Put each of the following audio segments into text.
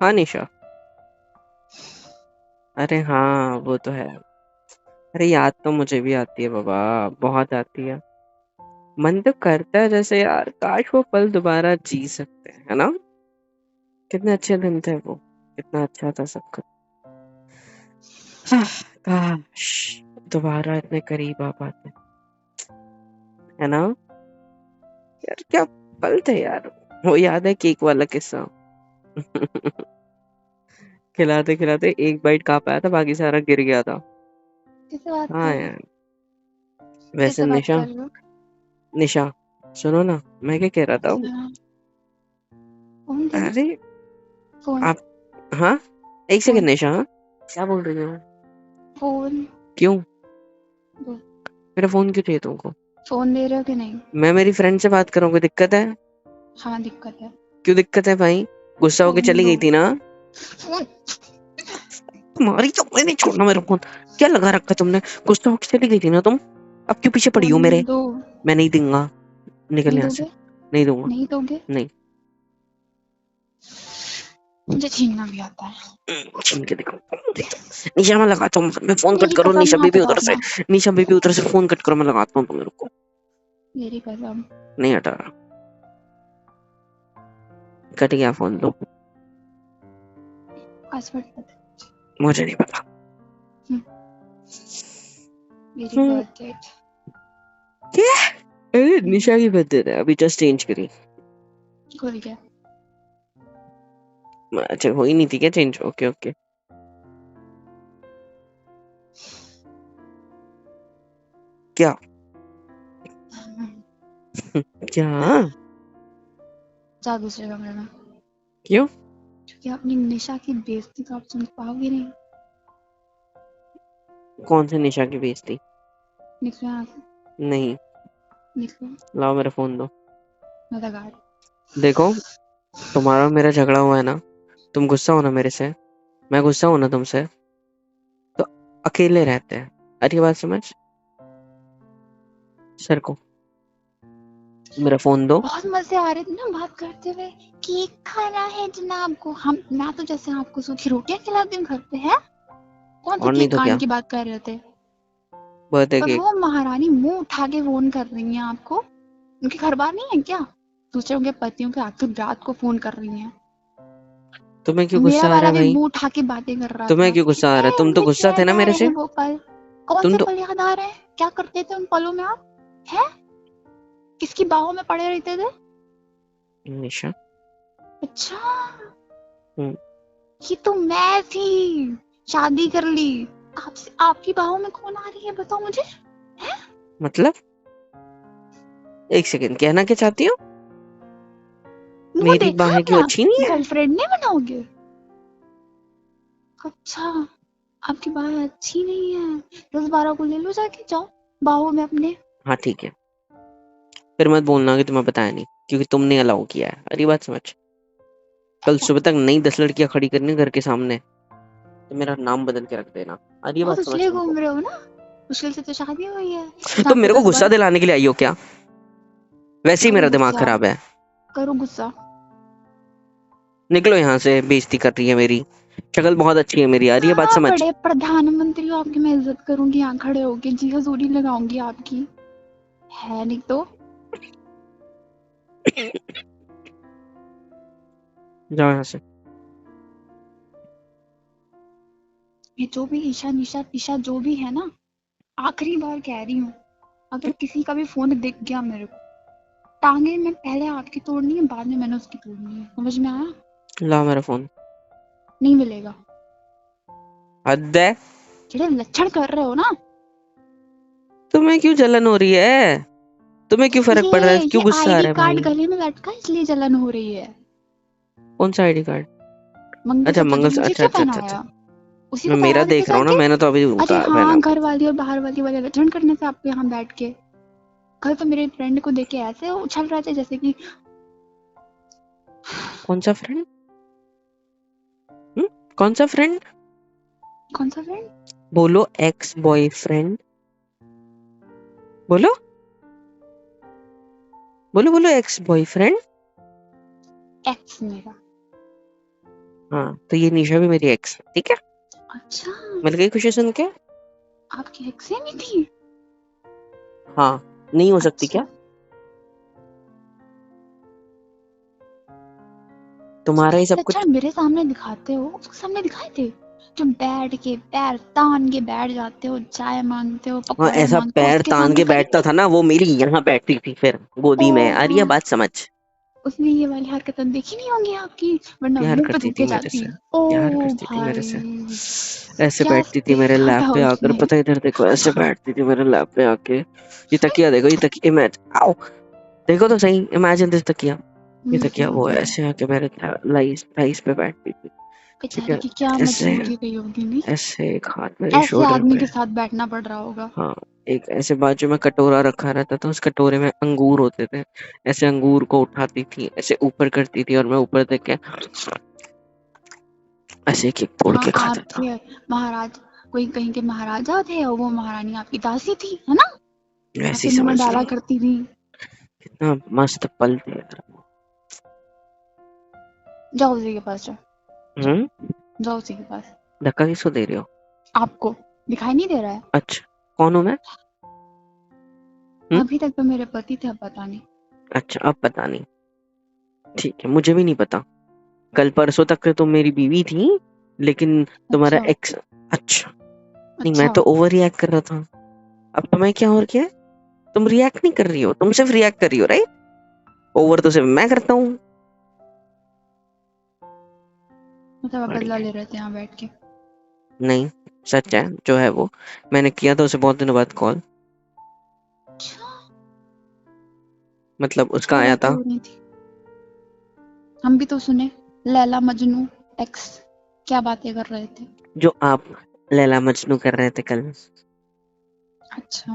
हाँ निशा। अरे हाँ वो तो है। अरे याद तो मुझे भी आती है बाबा, बहुत आती है। मन तो करता है जैसे यार काश वो पल दोबारा जी सकते हैं, है ना। कितने अच्छे दिन थे वो, कितना अच्छा था सब कुछ। हाँ, काश दोबारा इतने करीब आ पाते, है ना। यार क्या पल थे यार। वो याद है केक वाला किस्सा। खिलाते खिलाते एक बाइट खा पाया था, बाकी सारा गिर गया था। किससे बात कर हाँ रहे हो? यार। वैसे किससे बात निशा, कर रहे हो? निशा सुनो ना, मैं क्या कह रहा था। हाँ, फोन दे। अरे फोन। आप, हाँ एक सेकंड फोन। निशा, हाँ? क्या बोल रही हो। फोन। क्यों, दो। मेरा फोन क्यों चाहिए तुमको। फोन दे रहे हो कि नहीं? मैं मेरी फ्रेंड से बात कर रहा हूँ, कोई दिक्कत है। हाँ, दिक्कत है। क्यों दिक्कत है भाई, गुस्सा होके फोन चली दो। गई थी ना। फोन। तुम्हारी तो मैं नहीं छोड़ना मेरा फोन। क्या लगा रखा तुमने, गुस्सा होके चली गई थी ना तुम, अब क्यों पीछे पड़ी हो फोन मेरे। दो। मैं नहीं दूंगा, निकल नहीं यहाँ से। दोगे? नहीं दूंगा। नहीं दोगे? नहीं। मुझे छीनना भी आता है। छीन के दिखाओ। निशा मैं लगाता हूँ, मैं फोन कट मेरी करो, कसम, निशा मत बेबी उधर से। करना। निशा बेबी उधर से फोन कट करो, मैं लगाता हूँ मेरे को। मेरी कसम। नहीं हटा रहा, कट गया फोन लो। पासवर्ड बता। मुझे नहीं पता। मेरी हम्म, बर्थ डेट। क्या। अरे निशा की बर्थडे है, अभी जस्ट चेंज करी। खुल गया। अच्छा हो ही नहीं थी क्या चेंज, ओके ओके। क्या। क्या। जा दूसरे कमरे में। क्यों। क्योंकि अपनी निशा की बेइज्जती तो आप सुन पाओगे नहीं। कौन सी निशा की बेइज्जती। निकलो यहाँ से। नहीं। निकलो। लाओ मेरा फोन दो। मैं लगा रही देखो, तुम्हारा और मेरा झगड़ा हुआ है ना, तुम गुस्सा हो ना मेरे से, मैं गुस्सा हूं ना तुमसे, तो अकेले रहते हैं। अरे बात समझ। सर को मेरा फोन दो। बहुत मजे आ रहे थे ना बात करते हुए। केक खाना है जनाब को हम, मैं तो जैसे आपको सूखी रोटियां खिलाती हूँ घर पे है। कौन सी और नहीं केक तो खाने क्या, की बात कर रहे थे? बर्थडे और केक। वो महारानी मुंह उठा के फोन कर रही हैं आपको। उनके घर बार नहीं है क्या? दूसरे उनके पतियों के आखिर रात को फोन कर रही हैं। तुम्हें क्यों मेरा गुस्सा आ रहा वाला है भी भाई। मुंह उठा के बातें कर रहा तुम्हें था। क्यों गुस्सा आ रहा है, तुम तो मुझे गुस्सा थे याद ना आ मेरे रहे से। हैं वो पल। कौन तुम से तो, पल याद आ रहे हैं? क्या करते थे उन पलों में आप? हैं? किसकी बाहों में पड़े रहते थे? निशा। अच्छा, हम्म, ये तो मैं थी। शादी कर ली। आपसे आपकी बाहों में कौन आ रही है बताओ मुझे। हैं? मतलब एक सेकंड, कहना क्या चाहती हो। मुंह मेरी देखा बाहें अपना? क्यों अच्छी नहीं है। गर्लफ्रेंड नहीं बनाओगे? अच्छा, आपकी बाहें अच्छी नहीं है। 10-12 को ले लो जाके, जाओ बाहों में अपने। हाँ ठीक है, फिर मत बोलना कि तुम्हें बताया नहीं, क्योंकि तुमने अलाउ किया है। अरे बात समझ, कल सुबह तक नई 10 लड़कियां खड़ी करनी घर के सामने, तो मेरा नाम बदल के रख देना। अरे बहुत बात समझ उछले तुमको। घूम रहे हो ना। मुश्किल से तो शादी हुई है, बस तुम आपको मेरे को गुस्सा 10 बार। दिलाने के लिए आई हो क्या। वैसे ही करो मेरा दिमाग गुस्सा। खराब है। करो गुस्सा। निकलो यहाँ से, बेइज्जती कर रही है मेरी। शक्ल बहुत अच्छी है मेरी, आ रही है बात हाँ, समझ। बड़े प्रधानमंत्री हो आपकी, मैं इज्जत करूंगी यहाँ खड़े होके, जी हजूरी लगाऊंगी आपकी। है नहीं तो। जाओ यहाँ से। ये जो भी ईशा निशा ईशा जो भी है ना, आखिरी बार कह रही हूँ, अगर किसी का भी फोन दिख गया मेरे को, टांगे में पहले आपकी तोड़नी है, बाद में मैंने उसकी तोड़नी है, समझ में आया? लाओ मेरा फोन। नहीं मिलेगा। हद है। ਜਿਹੜੇ लक्षण कर रहे हो ना। तुम्हें क्यों जलन हो रही है, तुम्हें क्यों फर्क पड़ रहा है, ये क्यों गुस्सा आ आईडी रहा है कार्ड भाई। गले में लटका इसलिए जलन हो रही है। कौन सा आईडी कार्ड। अच्छा मंगलसूत्र जो मंगल, मुझे अच्छा क्यों अच्छा अच्छा अच्छा। पहनाया? उसी मैं को मेरा पहना देते देख रहा हूँ ना, जाके। मैंने तो अभी अरे पहना। हाँ, घर वाली और बाहर वाली वाले लक्षण करने से आपको यहाँ बैठ के। कल तो मेरे फ्रेंड को देख के ऐसे उछल रहे थे जैसे कि। कौन सा फ्रेंड। कौन सा फ्रेंड। कौन सा फ्रेंड? बोलो एक्स बॉयफ्रेंड। बोलो, बोलो बोलो एक्स बॉयफ्रेंड। एक्स मेरा। हाँ, तो ये निशा भी मेरी एक्स है, ठीक है? अच्छा, मिल गई खुशी सुन के? आपकी एक्स ही नहीं थी? हाँ, नहीं हो सकती अच्छा, क्या? तुम्हारा ही सब अच्छा कुछ। मेरे सामने दिखाते हो, उसके सामने दिखाए थे? तुम बैठ के पैर तान के बैठ जाते हो, चाय मांगते हो, हाँ, पकौड़े ऐसा मांगते हो, पैर उसके तान सामने के कभी बैठता नहीं? था ना, वो मेरी यहाँ बैठती थी फिर गोदी में। आ रही है ओह, बात समझ? उसने ये वाली हरकतें देखी नहीं होंगी आपकी, वरना प्यार मुंह पे करती थूक थी के मेरे जाती। से, प्यार ओ करती थी मेरे से। भाई, ऐसे क्या बैठती थी मेरे देखा लैप था पे आकर, उसने? पता है इधर देखो, ऐसे बैठती थी मेरे लैप पे आके। ये तकिया देखो, ये तकिया, इमेजिन, आओ देखो तो सही, इमेजिन दिस तकिया। ये तकिया वो हम्म। ऐसे आके मेरे लाइस लाइस पे बैठती थी, ठीक बेचारे है? की क्या ऐसे, मजबूरी रही होगी, नहीं? ऐसे एक हाथ मेरे ऐसे शोल्डर आदमी पे। के साथ बैठना पड़ रहा होगा। हाँ, एक ऐसे बाजू में कटोरा रखा रहता था, उस कटोरे में अंगूर होते थे। ऐसे अंगूर को उठाती थी, ऐसे ऊपर करती थी, और मैं ऊपर देख के ऐसे एक एक तोड़ हाँ, के खाता आप था। थे महाराज, कोई कहीं के महाराजा थे और वो महारानी आपकी दासी थी, है ना? ऐसे आपके ही मुंह में समझ लो। डाला करती थी। कितना मस्त पल थे यार। जाओ उसी के पास, जाओ हम्म। जाओ उसी के पास। धक्का किसको दे रही हो? आपको दिखाई नहीं दे रहा है? अच्छा, कौन हूँ मैं? हम्म। अभी तक तो मेरे पति थे, अब पता नहीं। अच्छा, अब पता नहीं। ठीक है, मुझे भी नहीं पता। कल परसों तक तो तुम मेरी बीवी थी, लेकिन तुम्हारा अच्छा, एक्स। अच्छा। नहीं, मैं अच्छा। तो ओवर रिएक्ट कर रहा था। अब तुम्हें क्या और क्या है? तुम रिएक्ट नहीं कर रही हो, तुम सिर्फ रिएक्ट कर रही हो, राइट? ओवर तो सिर्फ मैं करता हूँ। मतलब आप बदला बढ़िया। ले रहे थे यहाँ बैठ के? नहीं, सच है जो है वो। मैंने किया था उसे बहुत दिनों बाद कॉल। अच्छा, मतलब उसका क्या आया बातें था। हो रही थी? हम भी तो सुने, लैला मजनू एक्स क्या बातें कर रहे थे? जो आप लैला मजनू कर रहे थे कल। अच्छा,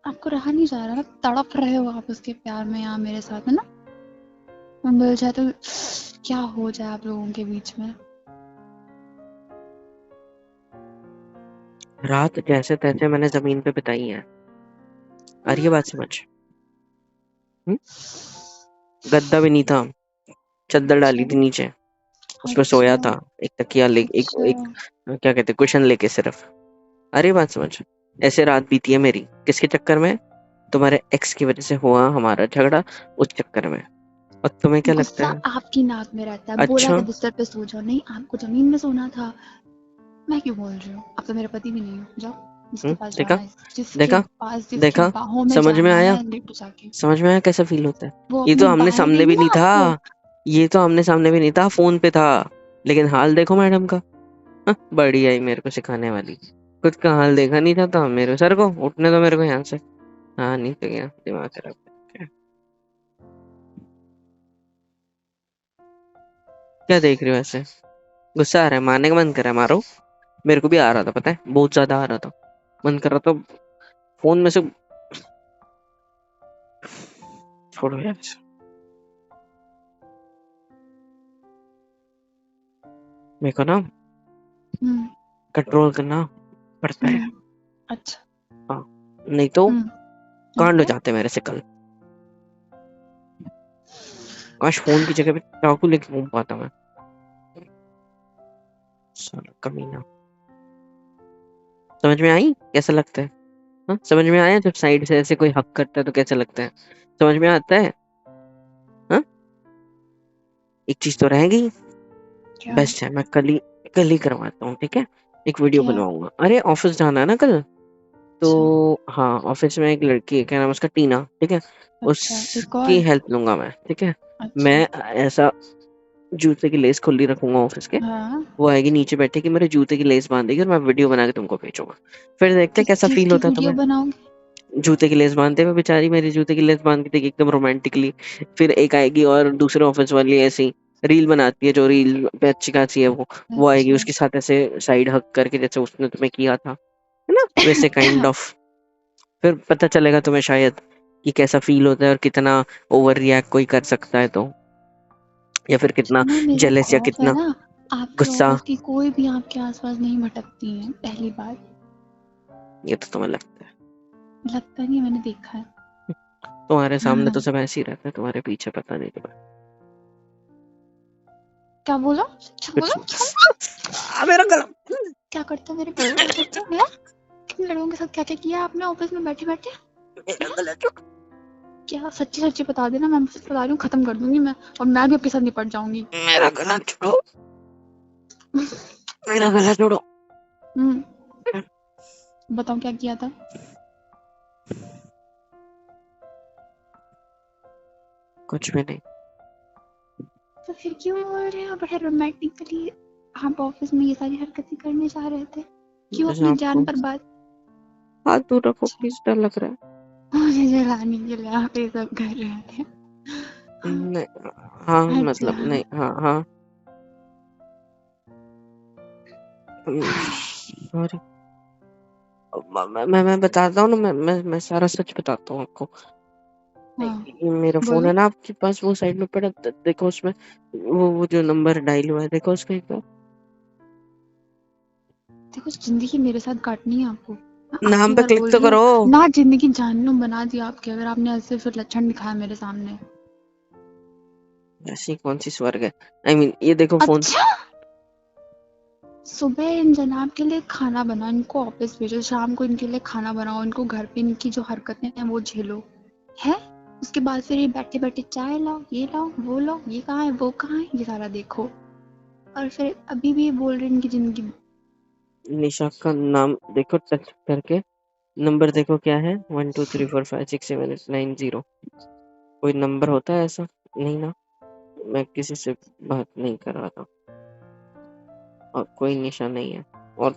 आपको रहा नहीं जा रहा ना, तड़प रहे हो आप उसके प्यार में यहाँ मेरे साथ, है ना? मैं मिल जाए तो क्या हो जाए आप लोगों के बीच में। रात जैसे तैसे मैंने जमीन पे बिताई है। आ रही है बात समझ? हम्म? गद्दा भी नहीं था, चादर डाली अच्छा, थी नीचे, उस पर सोया अच्छा, था। एक तकिया ले, अच्छा। एक क्या कहते, कुशन लेके सिर्फ। अरे बात समझ। ऐसे रात बीती है मेरी, किसके चक्कर में? तुम्हारे एक्स की वजह से हुआ हमारा झगड़ा, उस चक्कर में। और तुम्हें क्या लगता गुस्सा है? आपकी नाक में रहता है, बोला अच्छा। कि बिस्तर पे सो जाओ, नहीं आपको जमीन में सोना था। मैं क्यों बोल रही हूँ? आप तो मेरे पति भी नहीं हो, जाओ जिसके पास देखा, जाना है, जिसके देखा, पास, जिसकी देखा, बाहों में समझ में जाना आया? है, लेटो जाके। समझ में आया कैसा फील होता है? वो ये अपनी तो आमने बाहें सामने देंगे भी नहीं ना था। आपको। ये तो आमने सामने भी नहीं था, फोन पे था। लेकिन हाल देखो मैडम का। हाँ, बड़ी आई मेरे को सिखाने वाली। खुद का हाल देखा नहीं था तो मेरे सर को उठने दो मेरे को यहाँ से। हाँ, नहीं तो क्या दिमाग खराब करके। क्या देख रही हो ऐसे? गुस्सा आ रहा है? मारने का मन कर रहा है, मारो। मेरे को भी आ रहा था, पता है, बहुत ज्यादा आ रहा था। मन कर रहा था फोन में से। छोड़ो यार। मेरे को ना हम्म, कंट्रोल करना पड़ता है। हम्म। अच्छा। हाँ, नहीं तो हम्म। नहीं कांड हो तो? जाते मेरे से कल। काश फोन की जगह पे चाकू लेके घूम पाता मैं। साला कमीना। समझ में आई कैसा लगता है? हाँ, समझ में आया जब साइड से ऐसे कोई हक करता है तो कैसा लगता है? समझ में आता है? हाँ, एक चीज तो रह गई। क्या? बेस्ट है, मैं कल ही करवाता हूँ, ठीक है? एक वीडियो क्या? बनवाऊंगा। अरे ऑफिस जाना है ना कल। तो अच्छा, हाँ, ऑफिस में एक लड़की है, क्या नाम है उसका, टीना, ठीक है? अच्छा, एक उसकी और? हेल्प लूंगा मैं, ठीक है? मैं अच्छा। ऐसा जूते की लेस खुली रखूंगा ऑफिस के। हाँ। वो आएगी नीचे बैठेगी, मेरे जूते की लेस बांधेगी, और मैं वीडियो बना के तुमको भेजूंगा। फिर देखते हैं किस कैसा चीज फील की होता है वीडियो तुम्हें। बनाओगे? जूते की लेस बांधते हुए बेचारी मेरी जूते की लेस बांध के देगी एकदम रोमांटिकली। फिर एक आएगी और दूसरे ऑफिस वाली ऐसी रील बनाती है, जो रील पे अच्छी खासी है वो आएगी अच्छा। उसके साथ ऐसे साइड हक करके, जैसे उसने तुम्हें किया था, है ना, वैसे काइंड ऑफ। फिर पता चलेगा तुम्हें शायद कि कैसा फील होता है, और कितना ओवर रिएक्ट कोई कर सकता है तो, या फिर कितना सुनो, मेरा जेलस, या खौफ है कितना ना, आपके गुस्सा। ऑफिस की कोई भी आपके आसपास नहीं भटकती है, पहली बात। ये तो तुम्हें लगता है। लगता नहीं है, मैंने देखा है। तुम्हारे सामने तो सब ऐसे ही रहते हैं, तुम्हारे पीछे पता नहीं तुम्हें क्या बोला? क्या बोला? कुछ। मेरा गला। क्या करते हो मेरे पीछे? क्या करते हो? किन लड़कों के साथ क्या क्या किया आपने ऑफिस में बैठे बैठे? मेरा गला क्या सच्ची सच्ची बता देना, मैं बता रही हूँ, खत्म कर दूंगी मैं, और मैं भी आपके साथ निपट जाऊंगी। मेरा गला छोड़ो, मेरा गला छोड़ो। बताओ क्या किया था? कुछ भी नहीं। तो फिर क्यों बोल रहे हो बड़े रोमांटिकली आप ऑफिस में ये सारी हरकतें करने जा रहे थे? क्यों जैसे अपनी जान आपको पर बात? हाथ दूर रखो प्लीज, डर लग रहा है। मुझे जलाने के लिए आप ये सब कर रहे थे? नहीं, हाँ अच्छा। मतलब नहीं, हाँ हाँ सॉरी। मैं बताता हूँ ना, मैं सारा सच बताता हूँ आपको। हाँ ये मेरा फोन बोलो। है ना आपके पास, वो साइड में पड़ा, देखो उसमें वो जो नंबर डायल हुआ है, देखो उसका एक बार। देखो जिंदगी मेरे साथ काटनी है आपको, मैं नाम आखिरी पे बार क्लिक बोल तो रही हूँ करो। ना, जिंदगी जहन्नुम बना दी आपके अगर आपने ऐसे फिर लक्षण दिखाया मेरे सामने। ऐसी कौन सी स्वर्ग है? आई मीन ये देखो फोन। अच्छा, सुबह इन जनाब के लिए खाना बनाओ, इनको ऑफिस भेजो, शाम को इनके लिए खाना बनाओ, इनको घर पे इनकी जो हरकतें हैं वो झेलो, है? उसके बाद फिर ये बैठे बैठे चाय लाओ, ये लाओ, वो लाओ, ये कहाँ है, वो कहाँ है, ये सारा देखो, और फिर अभी भी बोल रहे हैं इनकी जिंदगी। निशा का नाम देखो, टच करके नंबर देखो क्या है, 1 2 3 4 5 6 7 8 9 0। कोई नंबर होता है ऐसा? नहीं ना, मैं किसी से बात नहीं कर रहा था, और कोई निशा नहीं है। और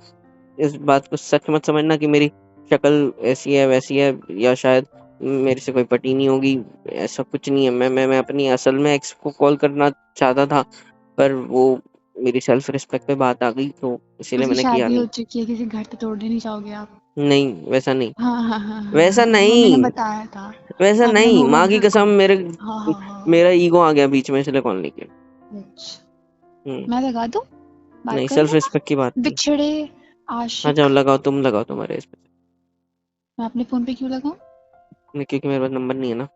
इस बात को सच मत समझना कि मेरी शक्ल ऐसी है वैसी है, या शायद मेरे से कोई पटी नहीं होगी। ऐसा कुछ नहीं है। मैं अपनी असल में एक्स को कॉल करना चाहता था, पर वो मेरी सेल्फ रिस्पेक्ट पे बात आ गई, तो इसीलिए उसकी मैंने किया शादी हो नहीं। चुकी है, किसी घर तो तोड़ने नहीं चाहोगे आप? नहीं वैसा नहीं, हाँ हाँ हाँ हाँ वैसा हाँ, मम्मी ने नहीं, बताया था। वैसा आपने नहीं, मुंह माँ बंद की रखो। कसम। मेरे हाँ हाँ हाँ। मेरा ईगो आ गया बीच में, इसलिए कॉल नहीं किया। अच्छा, हम्म, मैं लगा दूं? बात नहीं, कर सेल्फ लेना। रिस्पेक्ट की बात थी। बिछड़े आ जाओ, आशिक। लगाओ, तुम लगाओ, तुम्हारे इस पे। मैं अपने फोन पे क्यों लगाऊं? नहीं, क्योंकि मेरे पास नंबर नहीं है ना।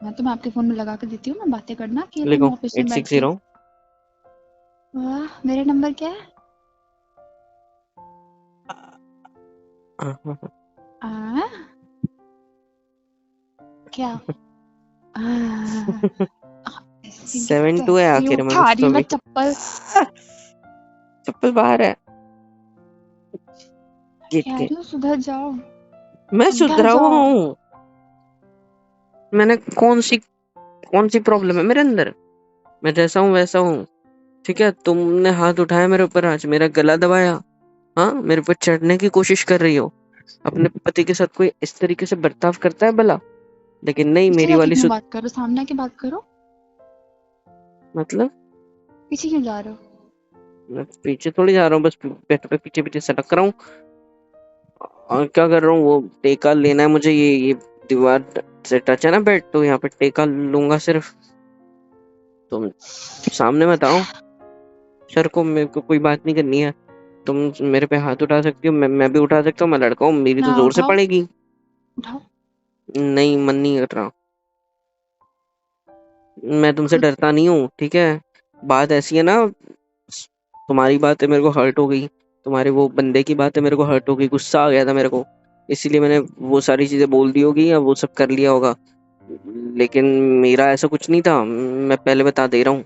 हाँ तो मैं आपके फोन में लगा के देती हूँ ना, बातें करना अकेले लिखो में ऑफिस में एट बैठ सिक्स के। जीरो वाह, मेरा नंबर क्या है? आ? क्या? आ, ऐसी 7 2 है तैसी आखिर में उठा कुछ रही तो मैं भी। चप्पल। चप्पल बाहर है गेट कह के। रही हूँ सुधर जाओ। मैं सुधर सुधरा हुआ जाओ। हूँ। मैंने कौन सी प्रॉब्लम है मेरे अंदर? मैं जैसा हूँ वैसा हूँ। ठीक है, तुमने हाथ उठाया मेरे ऊपर, आज मेरा गला दबाया। हाँ, मेरे ऊपर चढ़ने की कोशिश कर रही हो। अपने पति के साथ कोई इस तरीके से बर्ताव करता है भला? लेकिन नहीं, पीछे मेरी जाके वाली क्यों सुध। बात करो, सामने आके बात करो। मतलब पीछे क्यों जा रहे हो? मैं पीछे थोड़ी जा रहा हूँ, बस बेड पे पीछे पीछे सटक रहा हूँ। और क्या कर रहा हूँ, वो टेका लेना है मुझे। ये दीवार से टच है ना बेड, तो यहाँ पे टेका लूंगा सिर्फ। तुम सामने मत आओ। सर को मेरे को कोई बात नहीं करनी है। तुम मेरे पे हाथ उठा सकती हो, मैं भी उठा सकता हूँ, मैं लड़का हूँ, मेरी तो ना जोर से उठाओ। पड़ेगी। उठाओ। नहीं, मन नहीं कर रहा। मैं तुमसे खुद। डरता नहीं हूँ, ठीक है। बात ऐसी है ना, तुम्हारी बात है मेरे को हर्ट हो गई, तुम्हारे वो बंदे की बात है मेरे को हर्ट हो गई, गुस्सा आ गया था मेरे को, इसीलिए मैंने वो सारी चीजें बोल दी होगी या वो सब कर लिया होगा। लेकिन मेरा ऐसा कुछ नहीं था, मैं पहले बता दे रहा हूँ।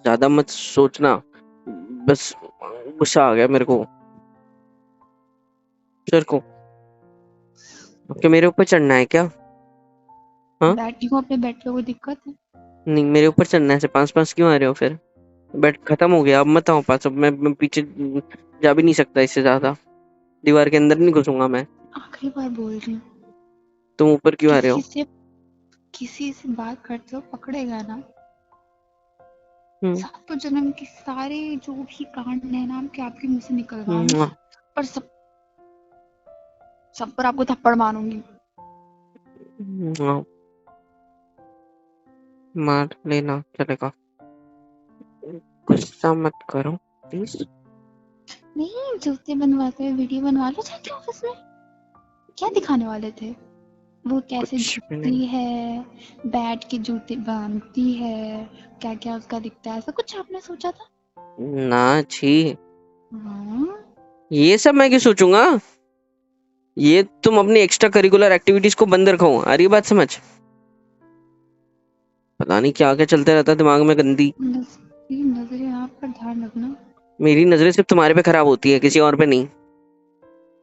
ज्यादा मत सोचना, बस गुस्सा आ गया मेरे को सर को। क्या मेरे ऊपर चढ़ना है क्या? हाँ, बैठी हूँ अपने बेड पे, कोई दिक्कत है? नहीं, मेरे ऊपर चढ़ना है। ऐसे पास पास क्यों आ रहे हो फिर? बेड खत्म हो गया, अब मत आओ पास। अब मैं पीछे जा भी नहीं सकता इससे ज्यादा। दीवार के अंदर नहीं घुसूंगा मैं। आखिरी बार बोल रही हूँ, तुम ऊपर क्यों आ रहे किसी हो? से किसी से बात करते हो पकड़ेगा ना, हम्म, सातों जन्म के सारे जो भी कांड है ना आपके आपके मुंह से मुआ, निकलवाऊंगी, पर सब पर आपको थप्पड़ मारूंगी। मुआ, मार लेना चलेगा। गुस्सा मत करो प्लीज। नहीं, जूते बनवाते हुए वीडियो बनवा लो जाके ऑफिस में। क्या दिखाने वाले थे? वो कैसे कुछ भी झुकती नहीं। है, बैठ के जूते बांधती है, क्या क्या उसका दिखता है, ऐसा कुछ आपने सोचा था? ना, छी। हाँ। ये सब मैं क्यों सोचूंगा? ये तुम अपनी एक्स्ट्रा करिकुलर एक्टिविटीज को बंद रखो, आ रही है बात समझ? पता नहीं क्या क्या चलते रहता है दिमाग में गंदी। नजरें आप पर ध्यान रखना। मेरी नजरें सिर्फ तुम्हारे पे खराब होती है, किसी और पे नहीं।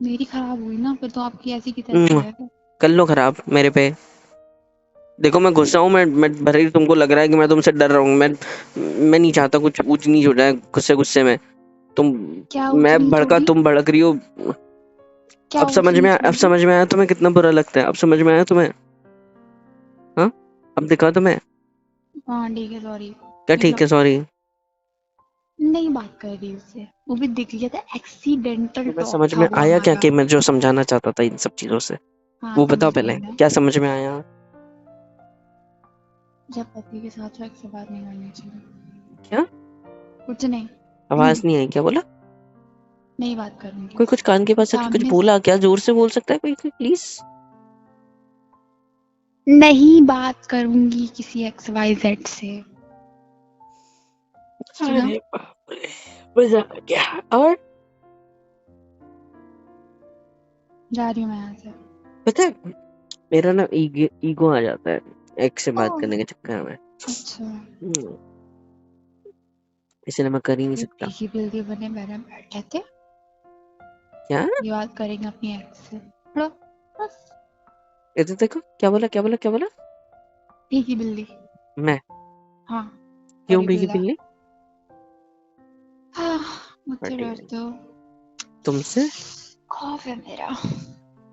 मेरी खराब हुई ना, फिर तो आपकी ऐसी की तैसी उम्म, है। कर लो खराब मेरे पे। देखो मैं गुस्सा हूँ, मैं भले ही तुमको लग रहा है कि मैं तुमसे डर रहा हूँ, मैं नहीं चाहता कुछ ऊंच नीच हो जाए गुस्से गुस्से में। तुम क्या ऊंच मैं नीच भड़का, होगी? तुम भड़क रही हो। क्या ऊंच नीच अब होगी? समझ में आया तुम्हें कितना बुरा लगता है? अब समझ में आया तुम्हें? हाँ, अब दिखा तुम्हें? हाँ ठीक है, सॉरी। क्या ठीक मतलब है सॉरी? नहीं बात कर रही उससे, वो भी दिख लिया था, एक्सीडेंटल तुम्हें टॉक समझ था में वो आया क्या हमारा। कि मैं जो समझाना चाहता था इन सब चीजों से? हाँ वो बताओ समझ पहले, गई मैं। क्या समझ में आया? जब पति के साथ हो एक से बात नहीं करनी चाहिए। क्या? कुछ नहीं। आवाज नहीं आई, क्या बोला? नहीं बात करूंगी। कोई कुछ कान के पास आके कुछ सामने बोला क्या? जोर से बोल सकता है कोई कोई प्लीज? नहीं बात करूंगी किसी एक्स वाई जेड से। सुना? अरे बाप रे, मजा आ गया। और जा रही हूँ मैं यहाँ से। पता है, मेरा ना ईगो आ जाता है एक से बात ओह करने के चक्कर में। अच्छा। हम्म, इसलिए मैं कर ही नहीं ये सकता। पीकी बिल्ली बने मैंने बैठे थे, क्या? ये बात करेंगे अपनी एक्स से। लो, बस। इधर देखो, क्या बोला क्या बोला क्या बोला? पीकी बिल्ली। मैं? हाँ। क्यों बड़ी भीगी बिल्ला। बिल्ली? हाँ। मुझसे फटी नहीं। डरते हो? तुमसे? खौफ है मेरा।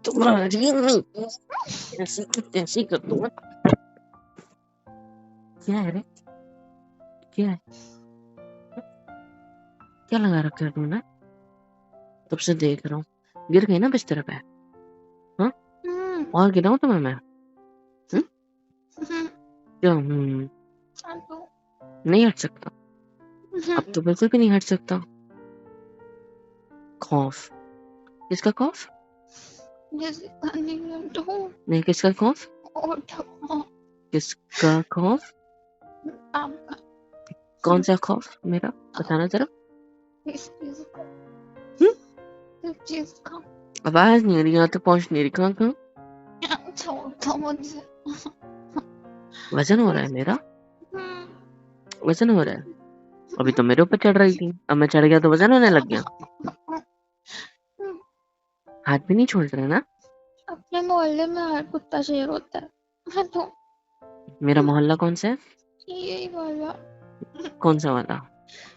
तुम्हारी नहीं, ऐसे कुछ ऐसे ही कर दूंगा। क्या है रे? क्या है? क्या लगा रखा है तुमने? तब से देख रहा हूँ, गिर गई ना बिस्तर पे? हाँ, हम्म, और गिराऊं तुम्हें मैं? हम्म? हम्म, क्या तो, नहीं हट सकता? अब तो बिल्कुल भी नहीं हट सकता। खौफ? किसका खौफ? जैसे पानी में डूबो, नहीं, किसका खौफ? उठो, किसका खौफ? आपका, कौन सा खौफ मेरा? बताना जरा। इस चीज का, हम्म? इस चीज का। आवाज नहीं आ रही, यहाँ तक पहुंच नहीं रही। कहाँ कहाँ? छोड़ दो मुझे। वजन हो रहा है मेरा? हम्म, वजन हो रहा है? अभी तो मेरे ऊपर चढ़ रही थी, अब मैं चढ़ गया तो वजन होने लग गया। हाथ भी नहीं छोड़ रहे ना? अपने मोहल्ले में हर कुत्ता शेर होता है, मैं तो मेरा मोहल्ला कौन सा है? यही वाला। कौन सा वाला? ये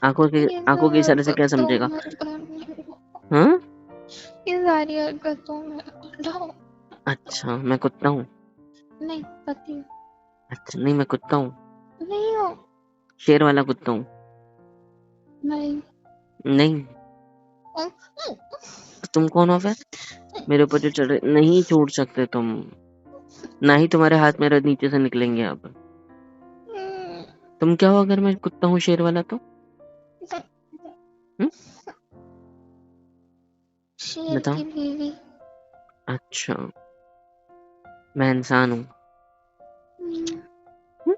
आंखों सब के इशारे से क्या हरकतों समझेगा? में करने को, हाँ, ये सारी हरकतों में हटाओ। अच्छा मैं कुत्ता हूँ? नहीं पति अच्छा नहीं, मैं कुत्ता हूँ, नहीं हो। शेर वाला कुत्ता हूँ। नहीं। नहीं, तुम कौन हो फिर? मेरे ऊपर जो चढ़े नहीं छोड़ सकते तुम, ना ही तुम्हारे हाथ मेरे नीचे से निकलेंगे अब। तुम क्या हो अगर मैं कुत्ता हूँ शेर वाला तो? हम्म? शेर बताओ। की बीवी। अच्छा, मैं इंसान हूँ। हम्म?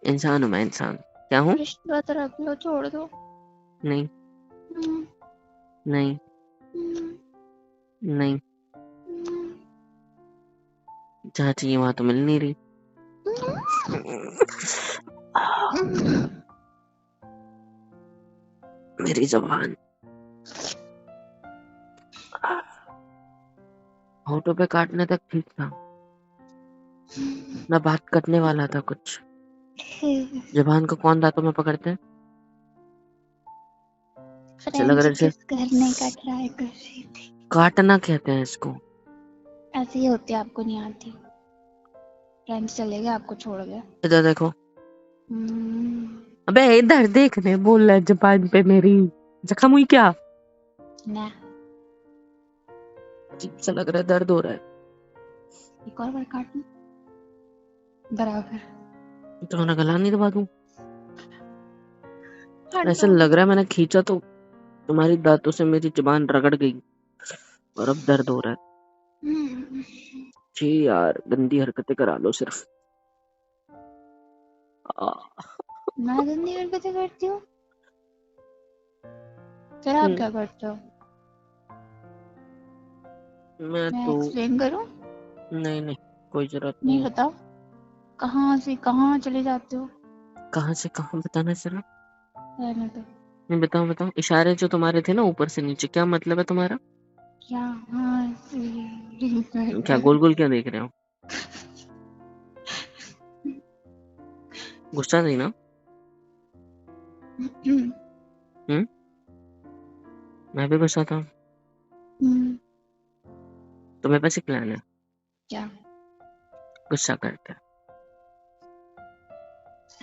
इंसान हूँ मैं, इंसान क्या हूँ? रिश्वत रख लो, छोड़ दो। नहीं हम्म, नहीं हम्म, नहीं, हम्म, जहाँ चाहिए वहां तो मिल नहीं रही। मेरी जबान होठों पे काटने तक ठीक था, मैं बात करने वाला था कुछ। जबान को कौन दांतों में पकड़ते हैं? ऐसे लग रहा फ्रेंच है जैसे किस करने का ट्राई कर रही थी। काटना कहते हैं इसको। ऐसी ही होती है, आपको नहीं आती। फ्रेंच चले गए, आपको छोड़ गए। इधर देखो। हम्म, अबे इधर देखने बोल रहा है, जबान पे मेरी जख्म हुई क्या? ना। अजीब सा लग रहा है, दर्द हो रहा है। एक और बार काटना बराबर। तुम्हारा गला नहीं दबा दूं? ऐसा हटो। लग रहा है मैंने खींचा तो तुम्हारी दांतों से मेरी जबान रगड़ गई और अब दर्द हो रहा है। जी यार, गंदी हरकतें करा लो सिर्फ। आ, मैं गंदी हरकतें करती हूँ? फिर आप क्या करते हो? मैं मैं तो एक्सप्लेन करूँ? नहीं, कोई जरूरत नहीं नहीं, है। बताओ। कहाँ से कहाँ चले जाते हो? कहाँ से कहाँ बताना जरा। रहने दो। नहीं, बताओ। इशारे जो तुम्हारे थे ना ऊपर से नीचे, क्या मतलब है तुम्हारा? यहाँ से क्या गोल गोल क्या देख रहे हो? गुस्सा नहीं ना? हम्म मैं भी गुस्सा था। तो मेरे पास एक प्लान है। क्या? गुस्सा करते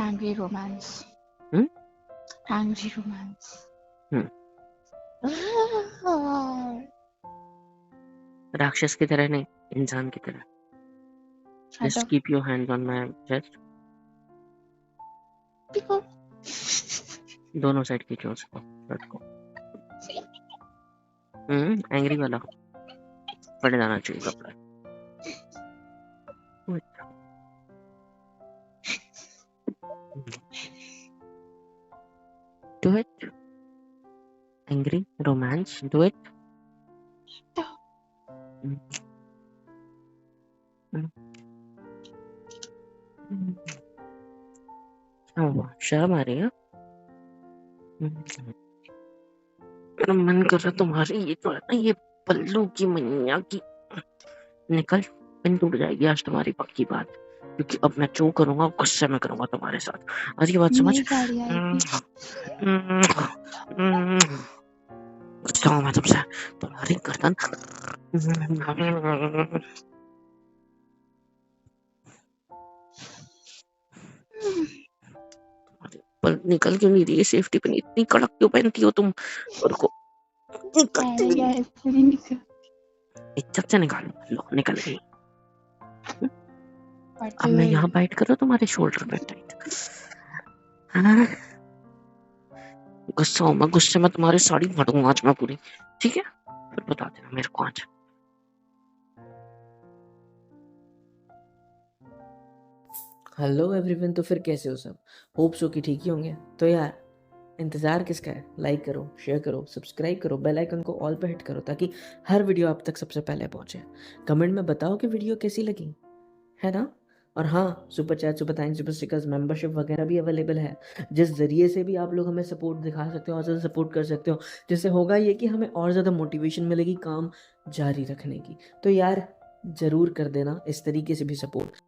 एंग्री रोमांस। हैं। Angry romance. हम्म राक्षस की तरह नहीं, इंसान की तरह। हटो। Just keep your hands on my chest. पिको। दोनों साइड खींचो उसको, शर्ट को। एंग्री वाला पड़ जाना चाहिए कपड़ा। Do it. Angry romance. Do it. हम्म, हम्म, क्या हुआ? शर्म आ रही है? मेरा मन कर रहा तुम्हारी ये तो है ना, ये पल्लू की मैया की निकल। पिन टूट जाएगी आज तुम्हारी, पक्की बात। क्योंकि अब मैं जो करूंगा गुस्से में करूंगा तुम्हारे साथ। आज ये बात समझ। मेरी साड़ी आएगी। गुस्सा हूं मैं तुमसे, तुम्हारी गर्दन। पर निकल क्यों नहीं रही है? सेफ्टी पिन इतनी कड़क क्यों पहनती हो तुम? और को करती नहीं। ऐसे नहीं निकल। इज्जत से निकाल लो, निकल गई। अब मैं पटल। यहाँ बाइट कर रहा हूँ तुम्हारे शोल्डर पे टाइट। हाँ? गुस्सा हूँ मैं, गुस्से में तुम्हारी साड़ी फाड़ूंगा आज मैं पूरी। ठीक है, फिर बता देना मेरे को आज। Hello everyone. तो फिर कैसे हो सब? होप सो कि ठीक ही होंगे। तो यार इंतज़ार किसका है? लाइक करो, शेयर करो, सब्सक्राइब करो, बेल आइकन को ऑल पे हिट करो ताकि हर वीडियो आप तक सबसे पहले पहुंचे। कमेंट में बताओ कि वीडियो कैसी लगी, है ना? और हाँ, super chat, super thanks, super stickers, membership वगैरह भी अवेलेबल है, जिस ज़रिए से भी आप लोग हमें सपोर्ट दिखा सकते हो और ज़्यादा सपोर्ट कर सकते हो, जिससे होगा ये कि हमें और ज़्यादा मोटिवेशन मिलेगी काम जारी रखने की। तो यार ज़रूर कर देना इस तरीके से भी सपोर्ट।